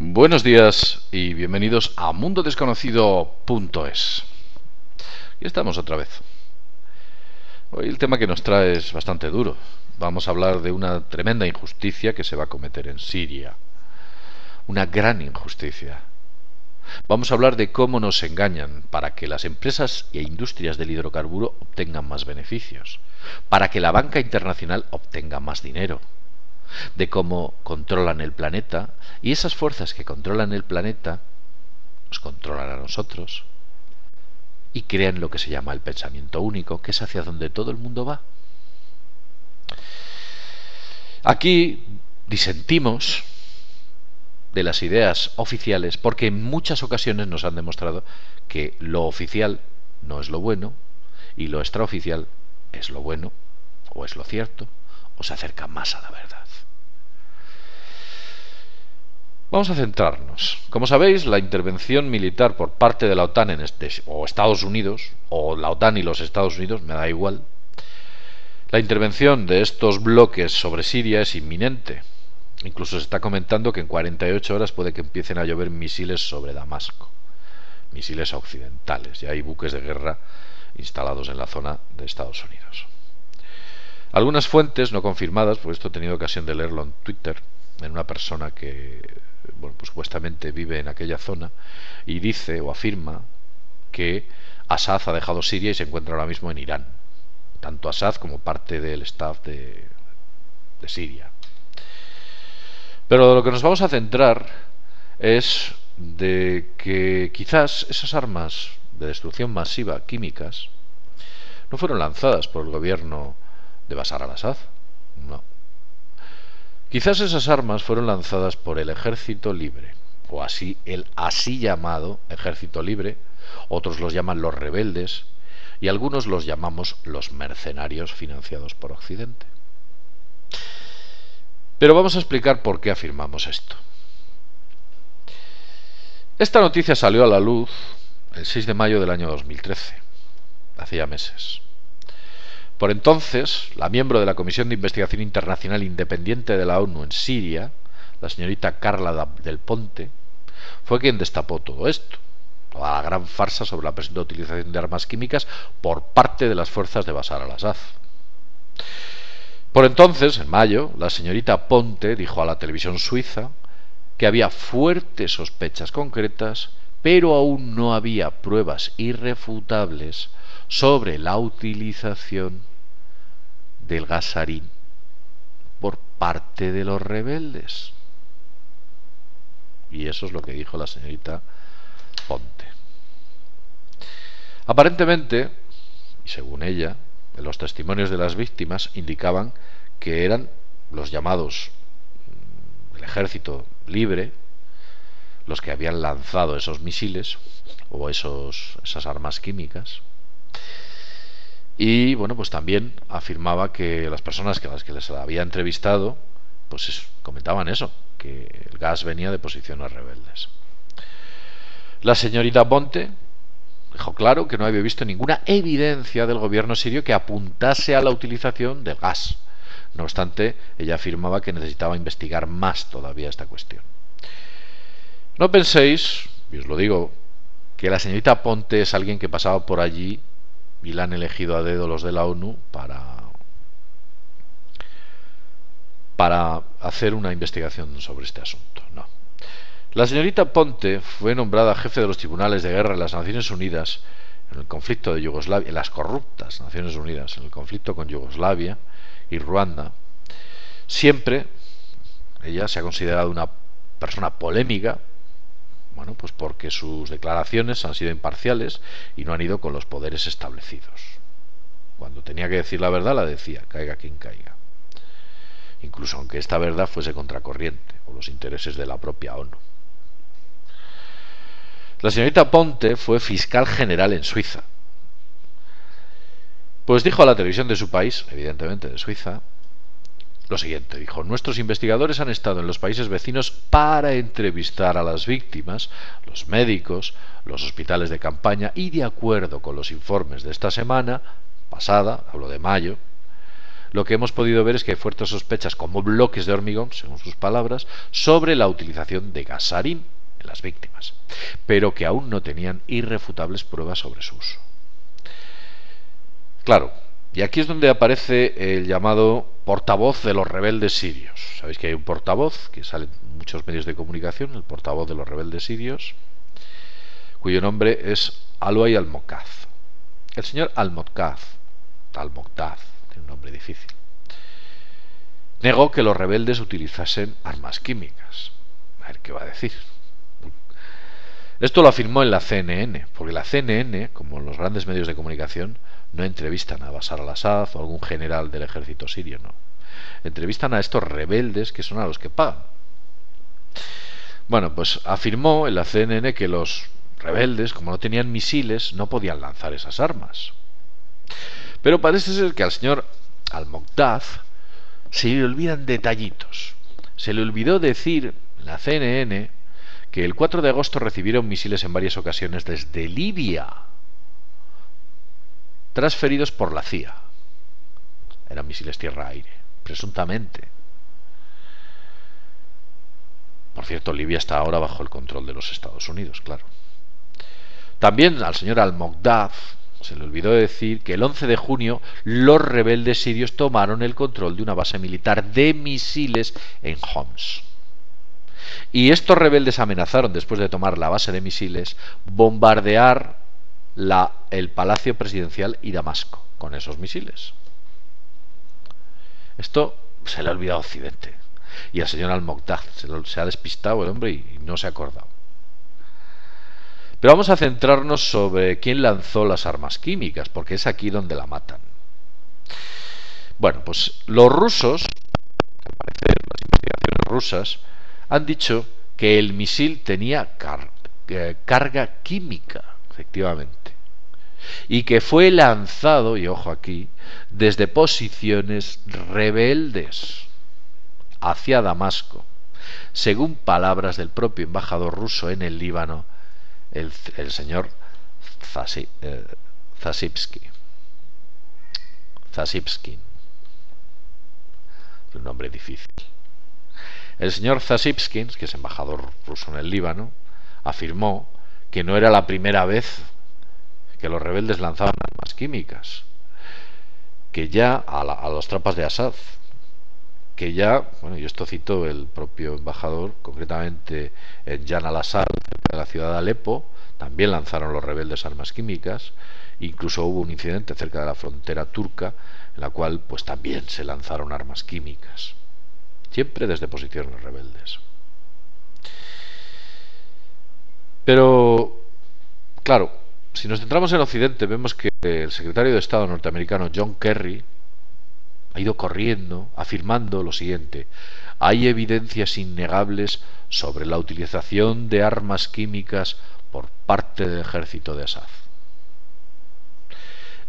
Buenos días y bienvenidos a mundodesconocido.es. Y estamos otra vez. Hoy el tema que nos trae es bastante duro. Vamos a hablar de una tremenda injusticia que se va a cometer en Siria. Una gran injusticia. Vamos a hablar de cómo nos engañan para que las empresas e industrias del hidrocarburo obtengan más beneficios, para que la banca internacional obtenga más dinero, de cómo controlan el planeta, y esas fuerzas que controlan el planeta nos controlan a nosotros y crean lo que se llama el pensamiento único, que es hacia donde todo el mundo va. Aquí disentimos de las ideas oficiales porque en muchas ocasiones nos han demostrado que lo oficial no es lo bueno y lo extraoficial es lo bueno, o es lo cierto, o se acerca más a la verdad. Vamos a centrarnos. Como sabéis, la intervención militar por parte de la OTAN o Estados Unidos, o la OTAN y los Estados Unidos, me da igual, la intervención de estos bloques sobre Siria es inminente. Incluso se está comentando que en 48 horas puede que empiecen a llover misiles sobre Damasco, misiles occidentales, y hay buques de guerra instalados en la zona de Estados Unidos. Algunas fuentes no confirmadas, pues esto he tenido ocasión de leerlo en Twitter, en una persona que pues supuestamente vive en aquella zona, y dice o afirma que Assad ha dejado Siria y se encuentra ahora mismo en Irán, tanto Assad como parte del staff de Siria. Pero de lo que nos vamos a centrar es de que quizás esas armas de destrucción masiva químicas no fueron lanzadas por el gobierno de Bashar al-Assad, no. Quizás esas armas fueron lanzadas por el Ejército Libre, o el así llamado Ejército Libre, otros los llaman los rebeldes, y algunos los llamamos los mercenarios financiados por Occidente. Pero vamos a explicar por qué afirmamos esto. Esta noticia salió a la luz el 6 de mayo del año 2013, hace ya meses. Por entonces, la miembro de la Comisión de Investigación Internacional Independiente de la ONU en Siria, la señorita Carla Del Ponte, fue quien destapó todo esto, toda la gran farsa sobre la presunta utilización de armas químicas por parte de las fuerzas de Bashar al-Assad. Por entonces, en mayo, la señorita Ponte dijo a la televisión suiza que había fuertes sospechas concretas, pero aún no había pruebas irrefutables sobre la utilización del gas sarín por parte de los rebeldes. Y eso es lo que dijo la señorita Ponte. Aparentemente, y según ella, los testimonios de las víctimas indicaban que eran los llamados del Ejército Libre los que habían lanzado esos misiles o esas armas químicas. Y bueno, pues también afirmaba que las personas a las que les había entrevistado pues comentaban eso, que el gas venía de posiciones rebeldes. La señorita Ponte dejó claro que no había visto ninguna evidencia del gobierno sirio que apuntase a la utilización del gas. No obstante, ella afirmaba que necesitaba investigar más todavía esta cuestión. No penséis, y os lo digo, que la señorita Ponte es alguien que pasaba por allí y la han elegido a dedo los de la ONU para hacer una investigación sobre este asunto. No. La señorita Ponte fue nombrada jefe de los tribunales de guerra de las Naciones Unidas en el conflicto de Yugoslavia, en las corruptas Naciones Unidas, en el conflicto con Yugoslavia y Ruanda. Siempre ella se ha considerado una persona polémica, bueno, pues porque sus declaraciones han sido imparciales y no han ido con los poderes establecidos. Cuando tenía que decir la verdad, la decía, caiga quien caiga. Incluso aunque esta verdad fuese contracorriente o los intereses de la propia ONU. La señorita Ponte fue fiscal general en Suiza. Pues dijo a la televisión de su país, evidentemente de Suiza, lo siguiente, dijo: nuestros investigadores han estado en los países vecinos para entrevistar a las víctimas, los médicos, los hospitales de campaña, y de acuerdo con los informes de esta semana pasada, hablo de mayo, lo que hemos podido ver es que hay fuertes sospechas, como bloques de hormigón, según sus palabras, sobre la utilización de gas sarín en las víctimas, pero que aún no tenían irrefutables pruebas sobre su uso. Claro, y aquí es donde aparece el llamado portavoz de los rebeldes sirios. Sabéis que hay un portavoz que sale en muchos medios de comunicación, el portavoz de los rebeldes sirios, cuyo nombre es Alway al-Moqdad. El señor al-Moqdad, tiene un nombre difícil, negó que los rebeldes utilizasen armas químicas. A ver qué va a decir. Esto lo afirmó en la CNN, porque la CNN, como los grandes medios de comunicación, no entrevistan a Bashar al-Assad o a algún general del ejército sirio, no. Entrevistan a estos rebeldes que son a los que pagan. Bueno, pues afirmó en la CNN que los rebeldes, como no tenían misiles, no podían lanzar esas armas. Pero parece ser que al señor al-Moqdad se le olvidan detallitos. Se le olvidó decir en la CNN que el 4 de agosto recibieron misiles en varias ocasiones desde Libia, transferidos por la CIA. Eran misiles tierra-aire, presuntamente. Por cierto, Libia está ahora bajo el control de los Estados Unidos, claro. También al señor al-Moqdad se le olvidó decir que el 11 de junio los rebeldes sirios tomaron el control de una base militar de misiles en Homs. Y estos rebeldes amenazaron, después de tomar la base de misiles, bombardear el palacio presidencial y Damasco con esos misiles. Esto se le ha olvidado a Occidente. Y al señor al-Moqdad se ha despistado el hombre y no se ha acordado. Pero vamos a centrarnos sobre quién lanzó las armas químicas, porque es aquí donde la matan. Bueno, pues los rusos, al parecer las investigaciones rusas, han dicho que el misil tenía carga química, efectivamente, y que fue lanzado, y ojo aquí, desde posiciones rebeldes hacia Damasco, según palabras del propio embajador ruso en el Líbano, el señor Zasipsky. Un nombre difícil. El señor Zasipsky, que es embajador ruso en el Líbano, afirmó que no era la primera vez que los rebeldes lanzaban armas químicas, que ya a las tropas de Assad, que ya, bueno, y esto citó el propio embajador, concretamente en Jan al-Assad, cerca de la ciudad de Alepo, también lanzaron los rebeldes armas químicas. Incluso hubo un incidente cerca de la frontera turca en la cual pues también se lanzaron armas químicas, siempre desde posiciones rebeldes. Pero claro, si nos centramos en Occidente, vemos que el secretario de Estado norteamericano John Kerry ha ido corriendo afirmando lo siguiente: hay evidencias innegables sobre la utilización de armas químicas por parte del ejército de Assad.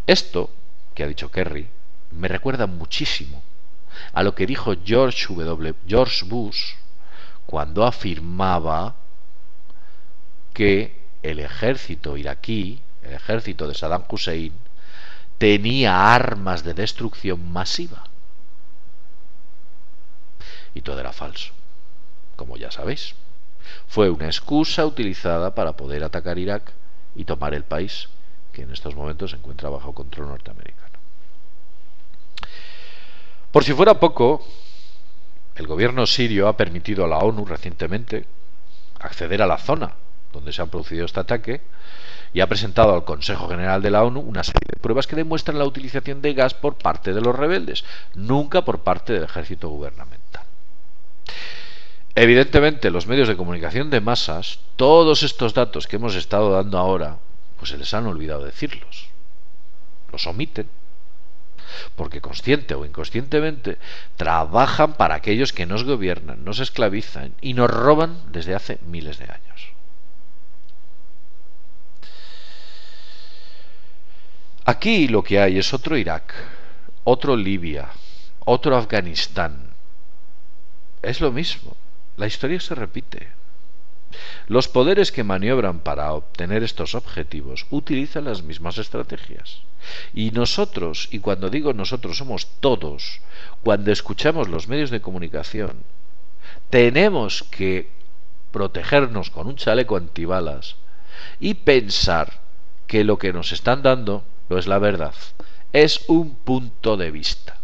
Esto que ha dicho Kerry me recuerda muchísimo a lo que dijo George Bush cuando afirmaba que el ejército iraquí, el ejército de Saddam Hussein, tenía armas de destrucción masiva. Y todo era falso, como ya sabéis. Fue una excusa utilizada para poder atacar Irak y tomar el país, que en estos momentos se encuentra bajo control norteamericano. Por si fuera poco, el gobierno sirio ha permitido a la ONU recientemente acceder a la zona donde se ha producido este ataque y ha presentado al Consejo General de la ONU una serie de pruebas que demuestran la utilización de gas por parte de los rebeldes, nunca por parte del ejército gubernamental. Evidentemente, los medios de comunicación de masas, todos estos datos que hemos estado dando ahora, pues se les han olvidado decirlos. Los omiten, porque consciente o inconscientemente trabajan para aquellos que nos gobiernan, nos esclavizan y nos roban desde hace miles de años. Aquí lo que hay es otro Irak, otro Libia, otro Afganistán. Es lo mismo, la historia se repite. Los poderes que maniobran para obtener estos objetivos utilizan las mismas estrategias. Y nosotros, y cuando digo nosotros somos todos, cuando escuchamos los medios de comunicación, tenemos que protegernos con un chaleco antibalas y pensar que lo que nos están dando no es la verdad, es un punto de vista.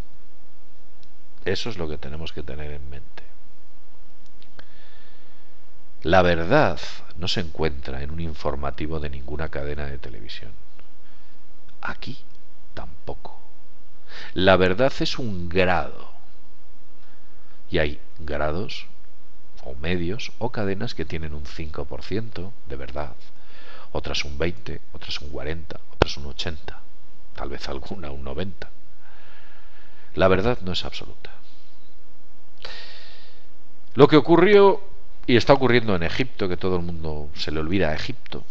Eso es lo que tenemos que tener en mente. La verdad no se encuentra en un informativo de ninguna cadena de televisión. Aquí tampoco. La verdad es un grado. Y hay grados o medios o cadenas que tienen un 5% de verdad, otras un 20%, otras un 40%, otras un 80%, tal vez alguna un 90%. La verdad no es absoluta. Lo que ocurrió y está ocurriendo en Egipto, que todo el mundo se le olvida a Egipto,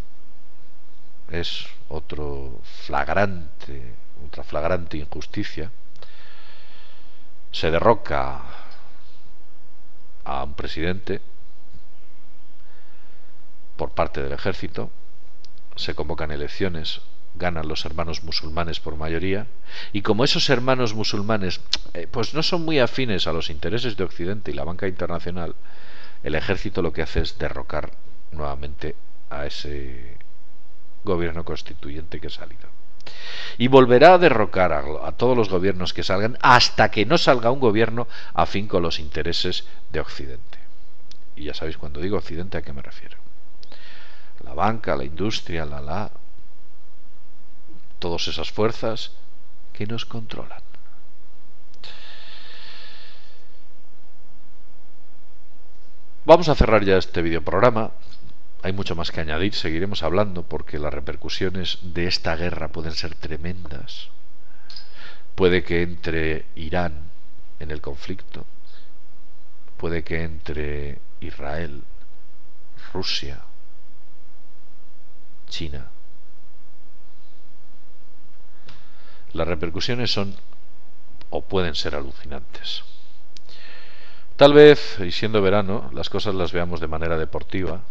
es otra flagrante injusticia. Se derroca a un presidente por parte del ejército, se convocan elecciones, ganan los hermanos musulmanes por mayoría, y como esos hermanos musulmanes pues no son muy afines a los intereses de Occidente y la banca internacional, el ejército lo que hace es derrocar nuevamente a ese gobierno constituyente que ha salido. Y volverá a derrocar a todos los gobiernos que salgan hasta que no salga un gobierno afín con los intereses de Occidente. Y ya sabéis, cuando digo Occidente, ¿a qué me refiero? La banca, la industria, todas esas fuerzas que nos controlan. Vamos a cerrar ya este videoprograma. Hay mucho más que añadir, seguiremos hablando porque las repercusiones de esta guerra pueden ser tremendas. Puede que entre Irán en el conflicto, puede que entre Israel, Rusia, China. Las repercusiones son o pueden ser alucinantes. Tal vez, y siendo verano, las cosas las veamos de manera deportiva,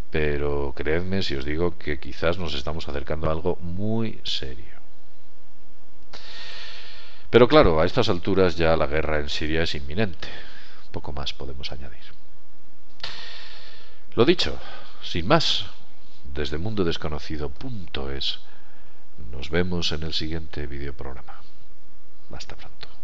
pero creedme si os digo que quizás nos estamos acercando a algo muy serio. Pero claro, a estas alturas ya la guerra en Siria es inminente. Poco más podemos añadir. Lo dicho, sin más, desde mundodesconocido.es nos vemos en el siguiente videoprograma. Hasta pronto.